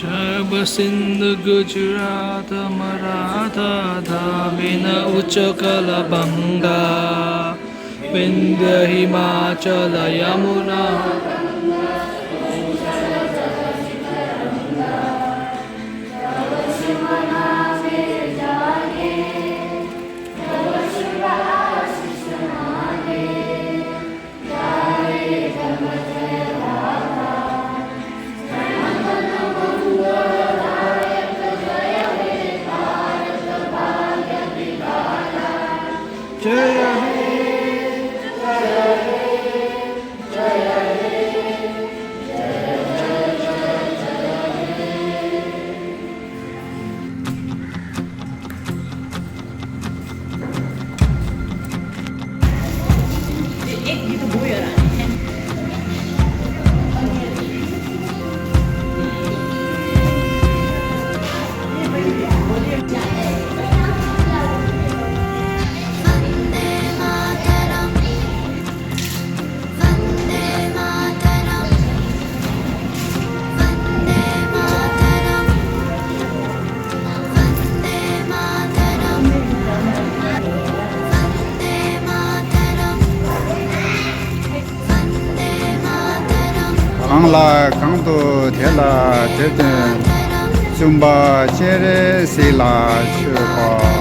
जब सिंध गुजरात मराठा द्राविण उच्चकल बंगा विंध्य हिमाचल यमुना जय Angla Kanto Tela Tete Zumba Chere Sila Chupabu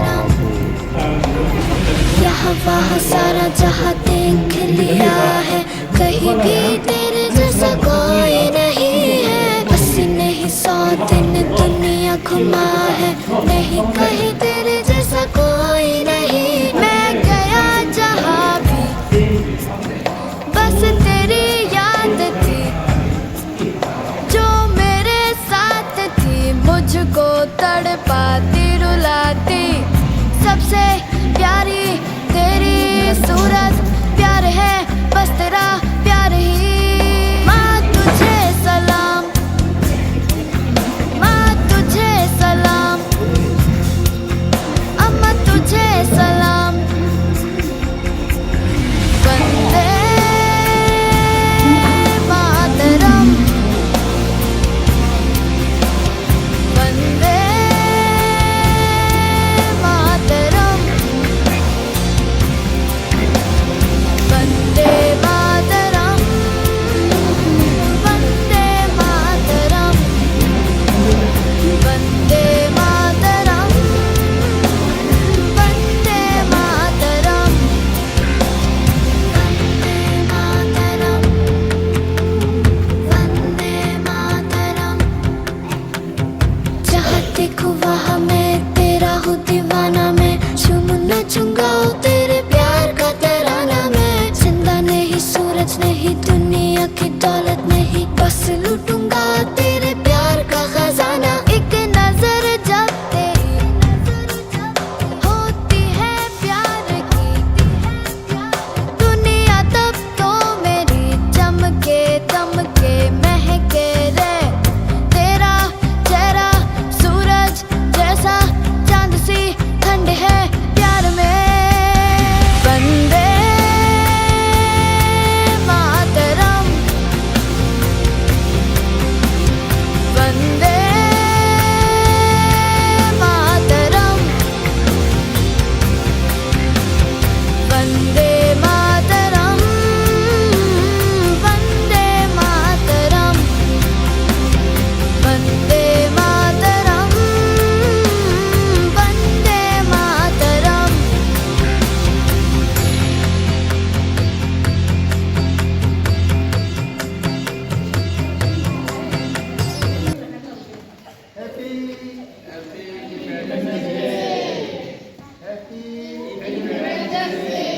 यहाँ वहाँ सारा जहाँ देख लिया है कहीं भी तेरे जैसा कोई नहीं है अस्सी नहीं 100 दिन दुनिया घुमा है नहीं कहीं तेरे जैसा कोई नहीं मैं गया जहाँ भी बस तेरी याद थी जो मेरे साथ थी मुझको तड़पाती रुलाती सबसे प्यारी तेरी सूरत प्यार है बस तेरा प्यार ही माँ तुझे सलाम माँ तुझे सलाम अम्मा तुझे सलाम वंदे मातरम वंदे मातरम वंदे मातरम वंदे मातरम वंदे मातरम वंदे मातरम वंदे मातरम जहाँ देखूं वहाँ मैं तेरा हूँ दीवाना मैं झूम नाचूंगा तेरे प्यार का तराना मैं जिंदा नहीं सूरज नहीं दुनिया की दौलत नहीं बस लूटूंगा तेरे प्यार का खजाना एक नजर जब तेरी होती है प्यार की दुनिया तब तो मेरी चमके दमके महके रे तेरा चेहरा सूरज जैसा चांद सी ठंड है प्यार में वंदे मातरम वंदे मातरम वंदे मातरम वंदे मातरम वंदे मातरम वंदे मातरम Happy